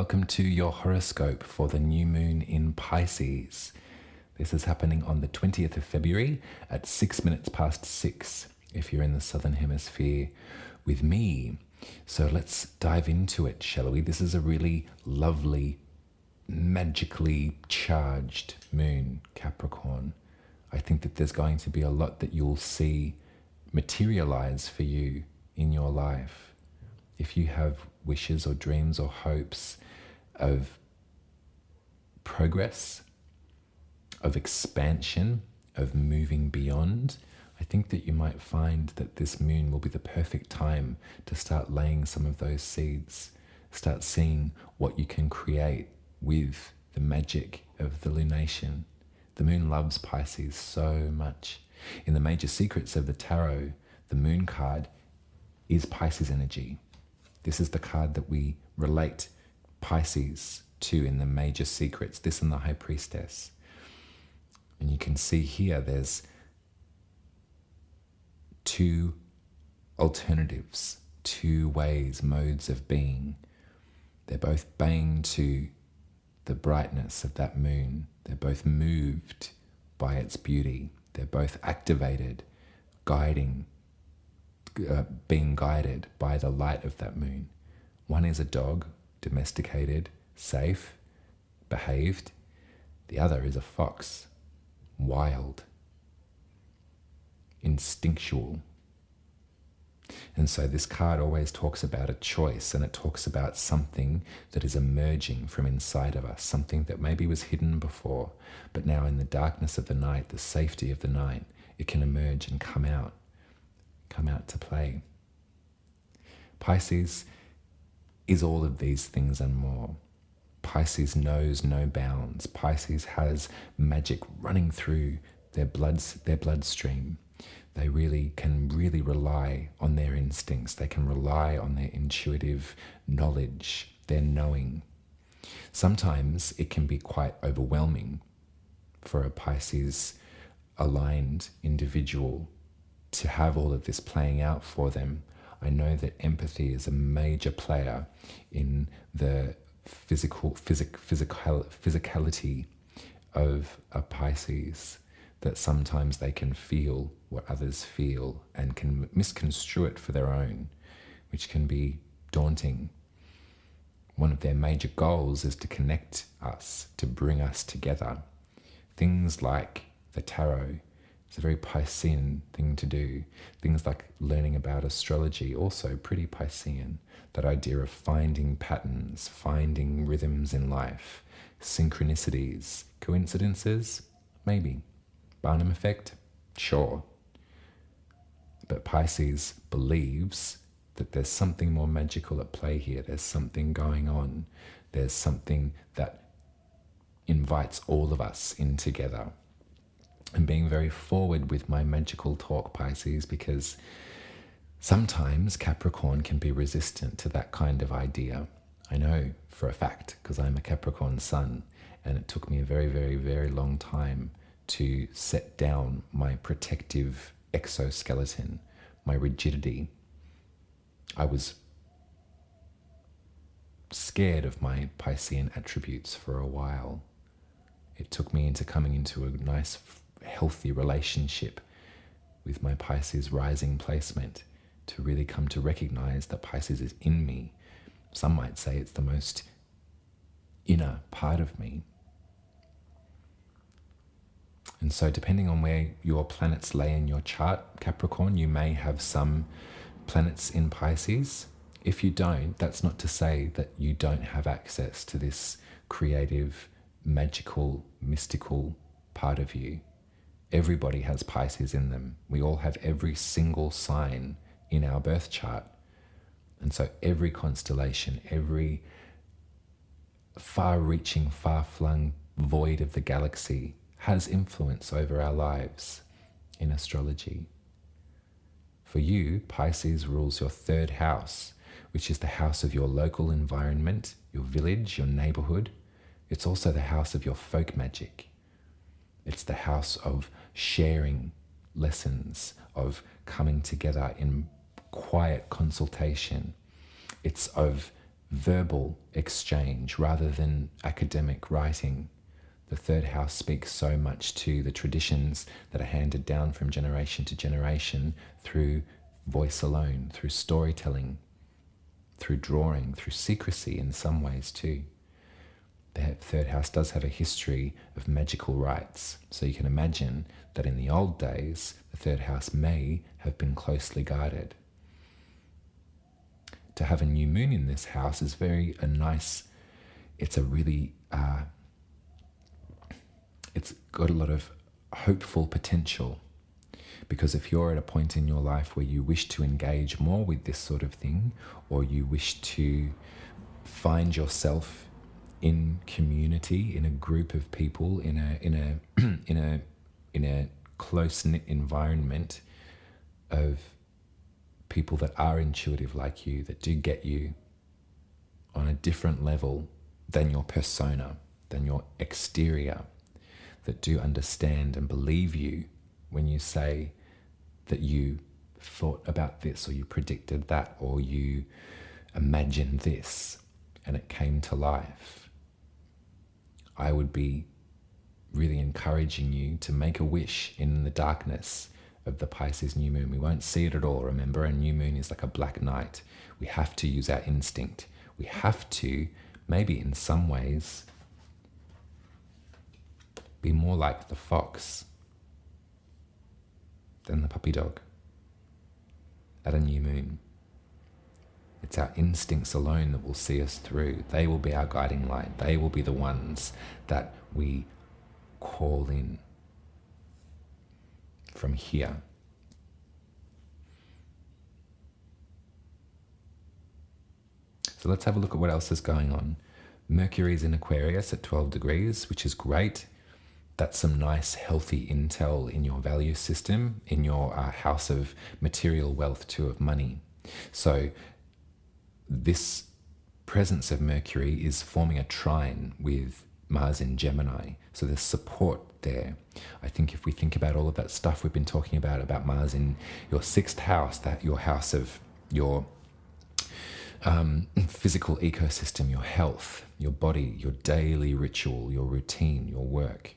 welcome to your horoscope for the new moon in Pisces. This is happening on the 20th of February at 6 minutes past 6 if you're in the southern hemisphere with me. So let's dive into it, shall we? This is a really lovely, magically charged moon, Capricorn. I think that there's going to be a lot that you'll see materialize for you in your life. If you have wishes or dreams or hopes of progress, of expansion, of moving beyond, I think that you might find that this moon will be the perfect time to start laying some of those seeds, start seeing what you can create with the magic of the lunation. The moon loves Pisces so much. In the major secrets of the tarot, the moon card is Pisces energy. This is the card that we relate Pisces to in the major secrets, this and the High Priestess. And you can see here there's two alternatives, two ways, modes of being. They're both baying to the brightness of that moon. They're both moved by its beauty. They're both activated, being guided by the light of that moon. One is a dog, domesticated, safe, behaved. The other is a fox, wild, instinctual. And so this card always talks about a choice, and it talks about something that is emerging from inside of us, something that maybe was hidden before, but now in the darkness of the night, the safety of the night, it can emerge and come out to play. Pisces is all of these things and more. Pisces knows no bounds. Pisces has magic running through their bloodstream. They can really rely on their instincts. They can rely on their intuitive knowledge, their knowing. Sometimes it can be quite overwhelming for a Pisces aligned individual to have all of this playing out for them. I know that empathy is a major player in the physicality of a Pisces, that sometimes they can feel what others feel and can misconstrue it for their own, which can be daunting. One of their major goals is to connect us, to bring us together. Things like the tarot, it's a very Piscean thing to do. Things like learning about astrology, also pretty Piscean. That idea of finding patterns, finding rhythms in life, synchronicities, coincidences, maybe. Barnum effect, sure. But Pisces believes that there's something more magical at play here. There's something going on. There's something that invites all of us in together. I'm being very forward with my magical talk, Pisces, because sometimes Capricorn can be resistant to that kind of idea. I know for a fact, because I'm a Capricorn sun, and it took me a very, very, very long time to set down my protective exoskeleton, my rigidity. I was scared of my Piscean attributes for a while. It took me into coming into a nice, healthy relationship with my Pisces rising placement to really come to recognize that Pisces is in me. Some might say it's the most inner part of me. And so depending on where your planets lay in your chart, Capricorn, you may have some planets in Pisces. If you don't, that's not to say that you don't have access to this creative, magical, mystical part of you. Everybody has Pisces in them. We all have every single sign in our birth chart. And so every constellation, every far-reaching, far-flung void of the galaxy has influence over our lives in astrology. For you, Pisces rules your third house, which is the house of your local environment, your village, your neighborhood. It's also the house of your folk magic. It's the house of sharing lessons, of coming together in quiet consultation. It's of verbal exchange rather than academic writing. The third house speaks so much to the traditions that are handed down from generation to generation through voice alone, through storytelling, through drawing, through secrecy in some ways too. The third house does have a history of magical rites, so you can imagine that in the old days, the third house may have been closely guarded. To have a new moon in this house is it's a really, it's got a lot of hopeful potential, because if you're at a point in your life where you wish to engage more with this sort of thing, or you wish to find yourself in community, in a group of people, in a close-knit environment of people that are intuitive like you, that do get you on a different level than your persona, than your exterior, that do understand and believe you when you say that you thought about this, or you predicted that, or you imagined this and it came to life. I would be really encouraging you to make a wish in the darkness of the Pisces new moon. We won't see it at all, remember? A new moon is like a black night. We have to use our instinct. We have to, maybe in some ways, be more like the fox than the puppy dog at a new moon. It's our instincts alone that will see us through. They will be our guiding light. They will be the ones that we call in from here. So let's have a look at what else is going on. Mercury is in Aquarius at 12 degrees, which is great. That's some nice, healthy intel in your value system, in your house of material wealth, too, of money. So this presence of Mercury is forming a trine with Mars in Gemini. So there's support there. I think if we think about all of that stuff we've been talking about Mars in your sixth house, that your house of your physical ecosystem, your health, your body, your daily ritual, your routine, your work,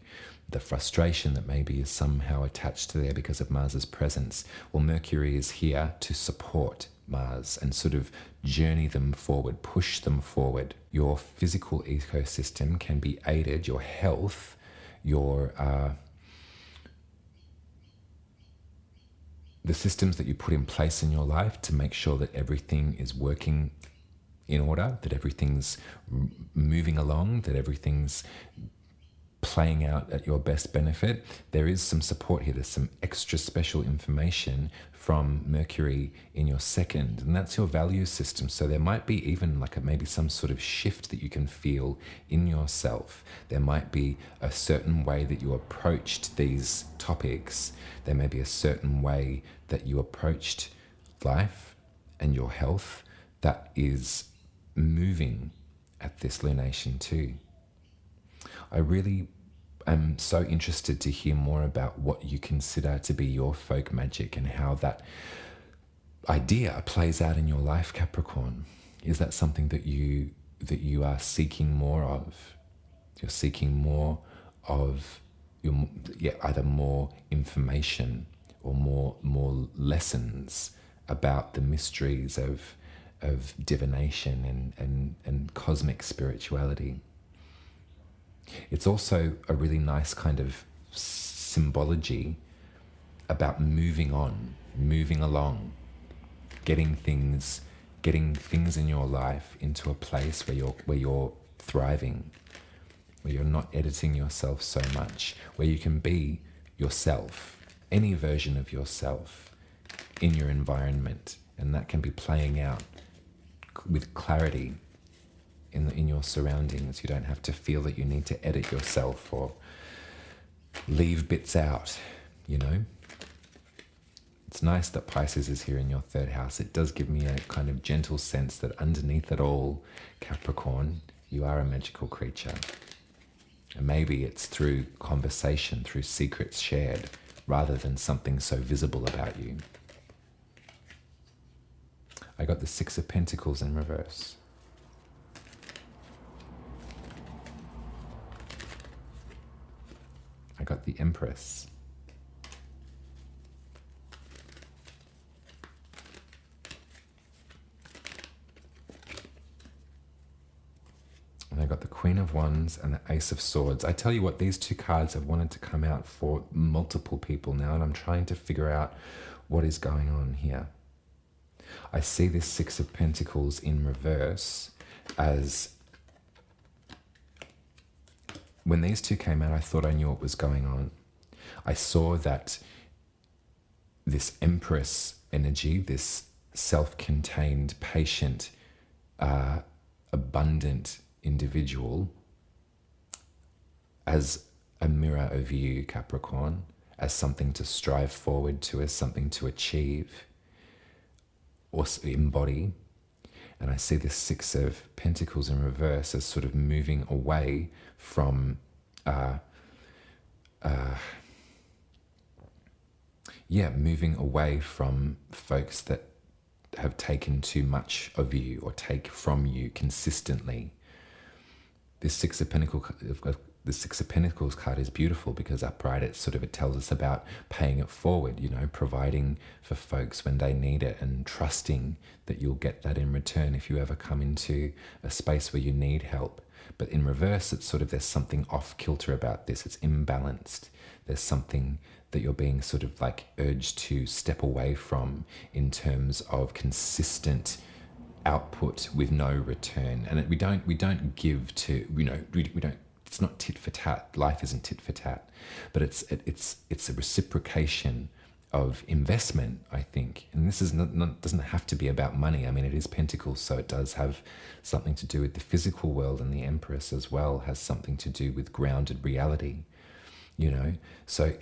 the frustration that maybe is somehow attached to there because of Mars's presence. Well, Mercury is here to support Mars and sort of journey them forward, push them forward. Your physical ecosystem can be aided, your health, your the systems that you put in place in your life to make sure that everything is working in order, that everything's moving along, that everything's playing out at your best benefit. There is some support here. There's some extra special information from Mercury in your second, and that's your value system. So there might be even maybe some sort of shift that you can feel in yourself. There might be a certain way that you approached these topics. There may be a certain way that you approached life and your health that is moving at this lunation too. I really am so interested to hear more about what you consider to be your folk magic and how that idea plays out in your life, Capricorn. Is that something that you are seeking more of? You're seeking more of either more information or more lessons about the mysteries of divination and cosmic spirituality. It's also a really nice kind of symbology about moving on, moving along, getting things in your life into a place where you're thriving, where you're not editing yourself so much, where you can be yourself, any version of yourself in your environment, and that can be playing out with clarity in your surroundings. You don't have to feel that you need to edit yourself or leave bits out, It's nice that Pisces is here in your third house. It does give me a kind of gentle sense that underneath it all, Capricorn, you are a magical creature. And maybe it's through conversation, through secrets shared, rather than something so visible about you. I got the Six of Pentacles in reverse. got the Empress. And I got the Queen of Wands and the Ace of Swords. I tell you what, these two cards have wanted to come out for multiple people now, and I'm trying to figure out what is going on here. I see this Six of Pentacles in reverse as, when these two came out, I thought I knew what was going on. I saw that this Empress energy, this self-contained, patient, abundant individual, as a mirror of you, Capricorn, as something to strive forward to, as something to achieve or embody. And I see this Six of Pentacles in reverse as sort of moving away from moving away from folks that have taken too much of you or take from you consistently. This Six of Pentacles card is beautiful because upright, it tells us about paying it forward, providing for folks when they need it and trusting that you'll get that in return if you ever come into a space where you need help. But in reverse, there's something off kilter about this. It's imbalanced. There's something that you're being urged to step away from in terms of consistent output with no return. And we don't give to, we don't, it's not tit for tat. Life isn't tit for tat, but it's a reciprocation of investment, I think. And this is doesn't have to be about money. I mean, it is Pentacles, so it does have something to do with the physical world, and the Empress as well has something to do with grounded reality, So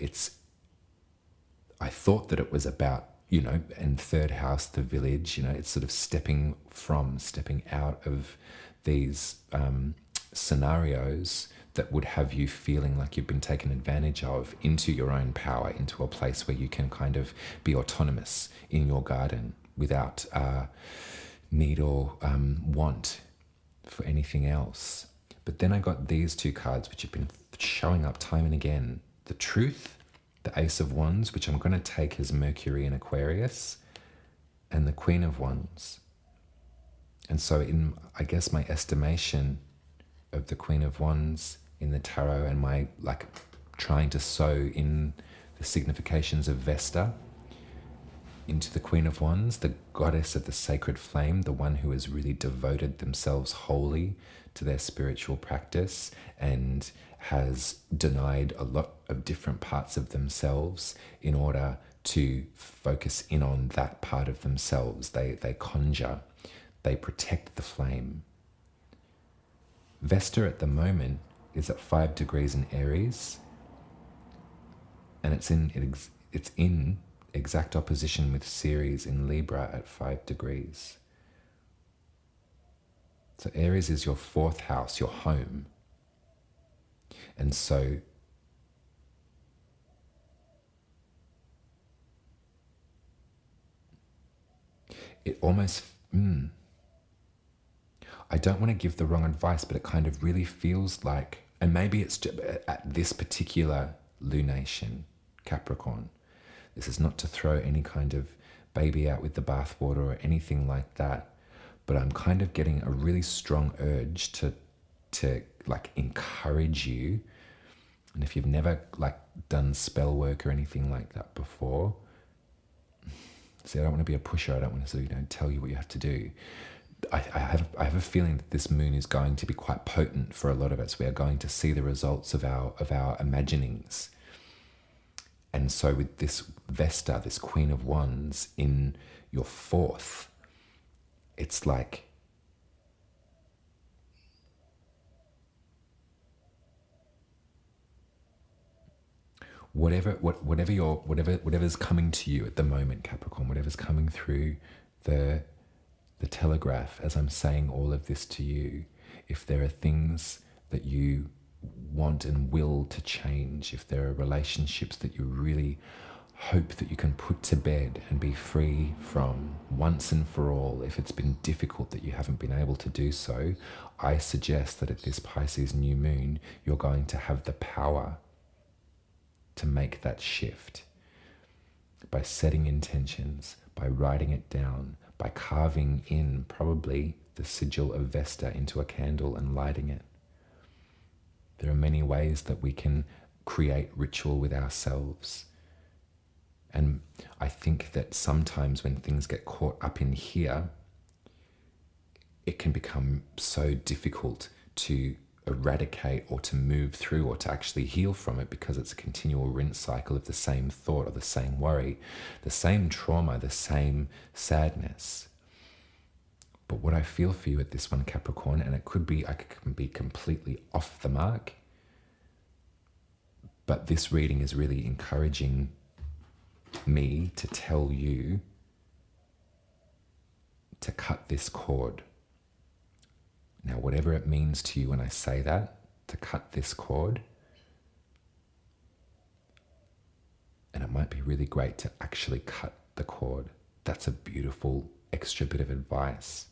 I thought that it was about, and third house, the village, it's stepping out of these scenarios that would have you feeling like you've been taken advantage of into your own power, into a place where you can kind of be autonomous in your garden without need or want for anything else. But then I got these two cards, which have been showing up time and again. The Truth, the Ace of Wands, which I'm going to take as Mercury in Aquarius, and the Queen of Wands. And so in, I guess, my estimation of the Queen of Wands in the tarot, and my trying to sew in the significations of Vesta into the Queen of Wands, the goddess of the sacred flame, the one who has really devoted themselves wholly to their spiritual practice and has denied a lot of different parts of themselves in order to focus in on that part of themselves. They conjure, they protect the flame. Vesta at the moment is at 5 degrees in Aries, and it's in exact opposition with Ceres in Libra at 5 degrees. So Aries is your 4th house, your home. And so it almost, I don't want to give the wrong advice, but it kind of really feels like, and maybe it's just at this particular lunation, Capricorn, this is not to throw any kind of baby out with the bathwater or anything like that, but I'm kind of getting a really strong urge to encourage you. And if you've never done spell work or anything like that before, see, I don't want to be a pusher. I don't want to tell you what you have to do. I have a feeling that this moon is going to be quite potent for a lot of us. We are going to see the results of our imaginings. And so with this Vesta, this Queen of Wands in your 4th, it's like whatever's coming to you at the moment, Capricorn, whatever's coming through the telegraph as I'm saying all of this to you, if there are things that you want and will to change, if there are relationships that you really hope that you can put to bed and be free from once and for all, if it's been difficult that you haven't been able to do so, I suggest that at this Pisces new moon, you're going to have the power to make that shift by setting intentions, by writing it down, by carving in probably the sigil of Vesta into a candle and lighting it. There are many ways that we can create ritual with ourselves. And I think that sometimes when things get caught up in here, it can become so difficult to eradicate or to move through or to actually heal from it, because it's a continual rinse cycle of the same thought or the same worry, the same trauma, the same sadness. But what I feel for you at this one, Capricorn, and it could be, I can be completely off the mark, but this reading is really encouraging me to tell you to cut this cord. Now, whatever it means to you when I say that, to cut this cord, and it might be really great to actually cut the cord. That's a beautiful extra bit of advice.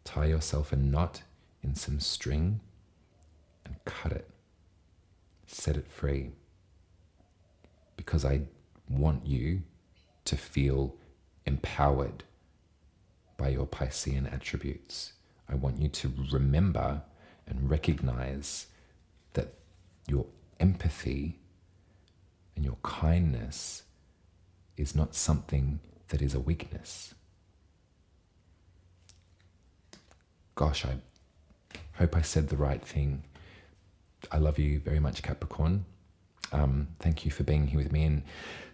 Tie yourself a knot in some string and cut it. Set it free. Because I want you to feel empowered by your Piscean attributes. I want you to remember and recognize that your empathy and your kindness is not something that is a weakness. Gosh, I hope I said the right thing. I love you very much, Capricorn. Thank you for being here with me and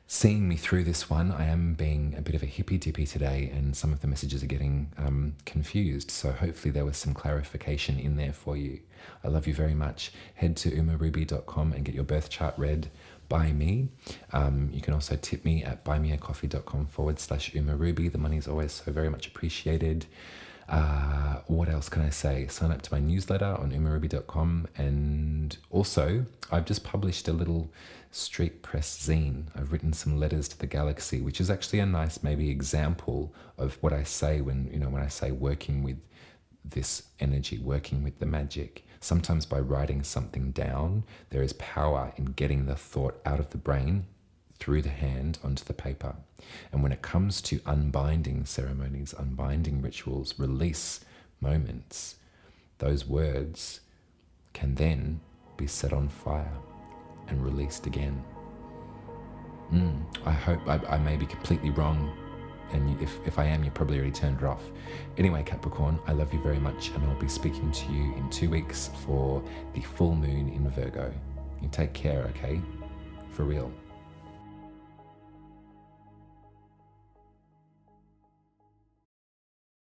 seeing me through this one. I am being a bit of a hippy-dippy today, and some of the messages are getting confused. So hopefully there was some clarification in there for you. I love you very much. Head to umaruby.com and get your birth chart read by me. You can also tip me at buymeacoffee.com/umaruby. The money is always so very much appreciated. What else can I say? Sign up to my newsletter on umaruby.com, and also I've just published a little street press zine. I've written some letters to the galaxy, which is actually a nice maybe example of what I say when I say working with this energy, working with the magic. Sometimes by writing something down, there is power in getting the thought out of the brain through the hand onto the paper. And when it comes to unbinding ceremonies, unbinding rituals, release moments, those words can then be set on fire and released again. I hope I may be completely wrong, and if I am, you probably already turned it off. Anyway, Capricorn, I love you very much, and I'll be speaking to you in 2 weeks for the full moon in Virgo. You take care, okay? For real.